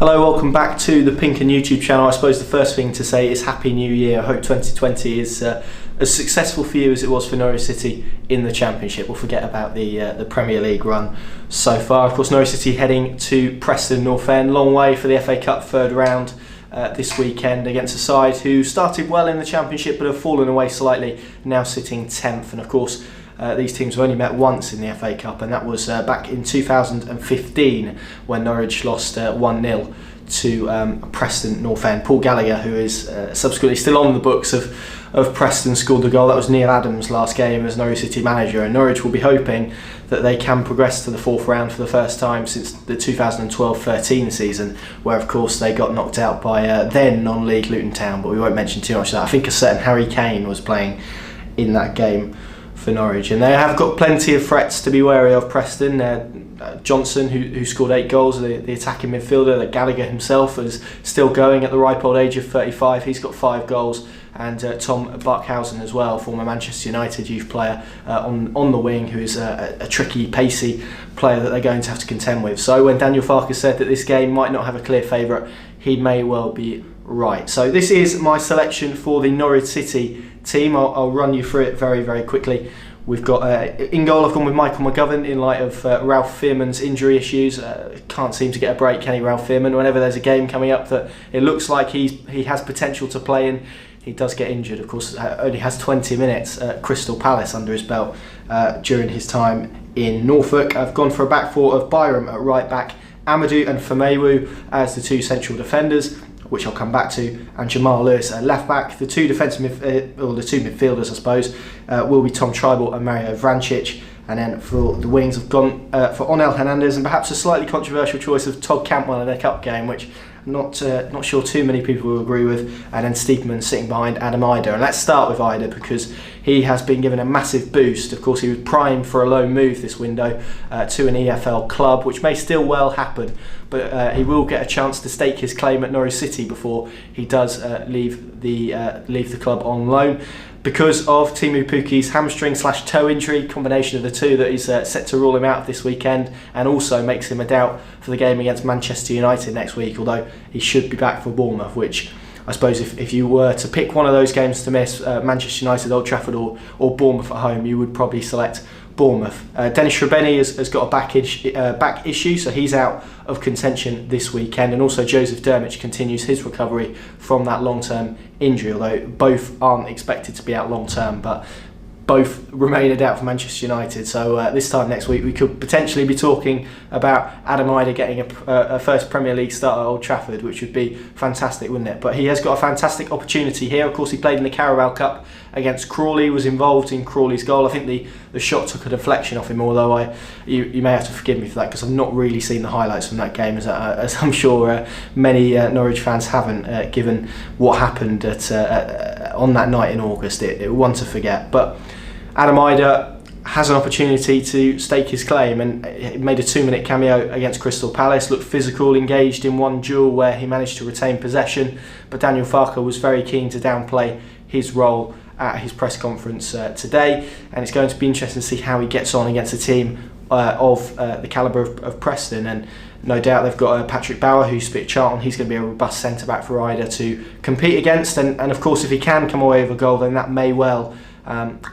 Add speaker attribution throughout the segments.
Speaker 1: Hello, welcome back to the Pink and YouTube channel. I suppose the first thing to say is Happy New Year. I hope 2020 is as successful for you as it was for Norwich City in the Championship. We'll forget about the Premier League run so far. Of course, Norwich City heading to Preston North End. Long way for the FA Cup third round this weekend against a side who started well in the Championship but have fallen away slightly, now sitting 10th. And of course, these teams have only met once in the FA Cup, and that was back in 2015 when Norwich lost 1-0 to Preston North End. Paul Gallagher, who is subsequently still on the books of Preston, scored the goal. That was Neil Adams' last game as Norwich City manager, and Norwich will be hoping that they can progress to the fourth round for the first time since the 2012-13 season, where of course they got knocked out by then non-league Luton Town, but we won't mention too much of that. I think a certain Harry Kane was playing in that game for Norwich, and they have got plenty of threats to be wary of. Preston, Johnson, who scored 8 goals, the attacking midfielder, that Gallagher himself is still going at the ripe old age of 35. He's got 5 goals, and Tom Barkhausen as well, former Manchester United youth player on the wing, who is a tricky, pacey player that they're going to have to contend with. So when Daniel Farke said that this game might not have a clear favourite, he may well be right. So this is my selection for the Norwich City team. I'll run you through it very, very quickly. We've got in goal, I've gone with Michael McGovern in light of Ralph Fearman's injury issues. Can't seem to get a break, can he, Ralph Fearman? Whenever there's a game coming up that it looks like he has potential to play in, he does get injured. Of course, only has 20 minutes at Crystal Palace under his belt during his time in Norfolk. I've gone for a back four of Byram at right back, Amadou and Famewu as the 2 central defenders, which I'll come back to, and Jamal Lewis at left back. The 2 defensive or the 2 midfielders, I suppose, will be Tom Tribal and Mario Vrancic. And then for the wings, I've gone for Onel Hernandez and perhaps a slightly controversial choice of Todd Cantwell in a cup game, which I'm not sure too many people will agree with. And then Steepman sitting behind Adam Ida. And let's start with Ida because he has been given a massive boost. Of course, he was primed for a loan move this window to an EFL club, which may still well happen. But he will get a chance to stake his claim at Norwich City before he does leave the club on loan, because of Teemu Pukki's hamstring/toe injury, combination of the two that is set to rule him out this weekend, and also makes him a doubt for the game against Manchester United next week, although he should be back for Bournemouth, which I suppose if you were to pick one of those games to miss, Manchester United, Old Trafford or Bournemouth at home, you would probably select Bournemouth. Dennis Shrubeni has got a back issue, so he's out of contention this weekend, and also Joseph Dermich continues his recovery from that long-term injury, although both aren't expected to be out long-term, but both remain a doubt for Manchester United. So this time next week we could potentially be talking about Adam Ida getting a first Premier League start at Old Trafford, which would be fantastic, wouldn't it? But he has got a fantastic opportunity here. Of course, he played in the Carabao Cup against Crawley, was involved in Crawley's goal. I think the shot took a deflection off him, although you may have to forgive me for that because I've not really seen the highlights from that game, as I'm sure many Norwich fans haven't, given what happened on that night in August. It one to forget. But Adam Ida has an opportunity to stake his claim, and he made a 2-minute cameo against Crystal Palace, looked physical, engaged in one duel where he managed to retain possession, but Daniel Farke was very keen to downplay his role at his press conference today, and it's going to be interesting to see how he gets on against a team of the calibre of Preston. And no doubt they've got Patrick Bauer, who's spit Charlton. He's going to be a robust centre-back for Ida to compete against, and of course if he can come away with a goal, then that may well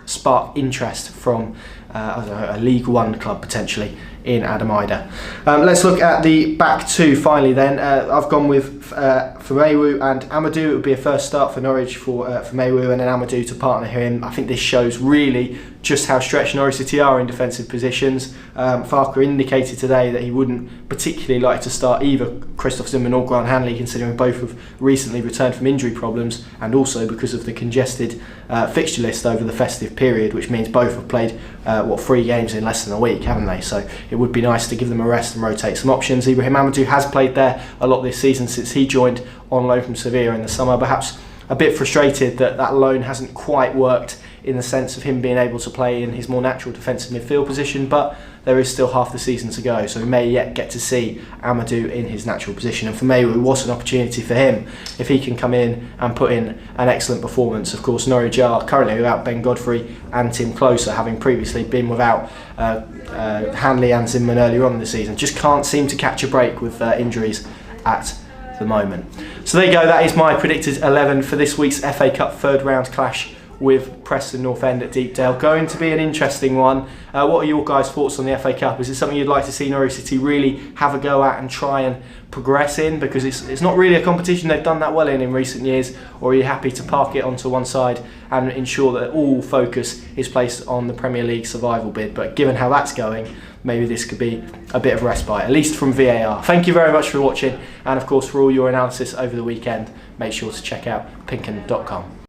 Speaker 1: spark interest from I don't know, a League One club potentially in Adam Ida. Let's look at the back 2 finally then. I've gone with Famewu and Amadou. It would be a first start for Norwich for Famewu and then Amadou to partner him. I think this shows really just how stretched Norwich City are in defensive positions. Farke indicated today that he wouldn't particularly like to start either Christoph Zimmermann or Grant Hanley, considering both have recently returned from injury problems, and also because of the congested fixture list over the festive period, which means both have played 3 games in less than a week, haven't they? So it would be nice to give them a rest and rotate some options. Ibrahim Amadou has played there a lot this season since he joined on loan from Sevilla in the summer. Perhaps a bit frustrated that loan hasn't quite worked in the sense of him being able to play in his more natural defensive midfield position, but there is still half the season to go, so we may yet get to see Amadou in his natural position. And for Famewu, what an opportunity for him if he can come in and put in an excellent performance. Of course, Norwich are currently without Ben Godfrey and Tim Closer, having previously been without Hanley and Zimmermann earlier on in the season. Just can't seem to catch a break with injuries at the moment. So there you go, that is my predicted 11 for this week's FA Cup third round clash with Preston North End at Deepdale. Going to be an interesting one. What are your guys' thoughts on the FA Cup? Is it something you'd like to see Norwich City really have a go at and try and progress in? Because it's not really a competition they've done that well in recent years. Or are you happy to park it onto one side and ensure that all focus is placed on the Premier League survival bid? But given how that's going, maybe this could be a bit of respite, at least from VAR. Thank you very much for watching, and of course for all your analysis over the weekend, make sure to check out pinken.com.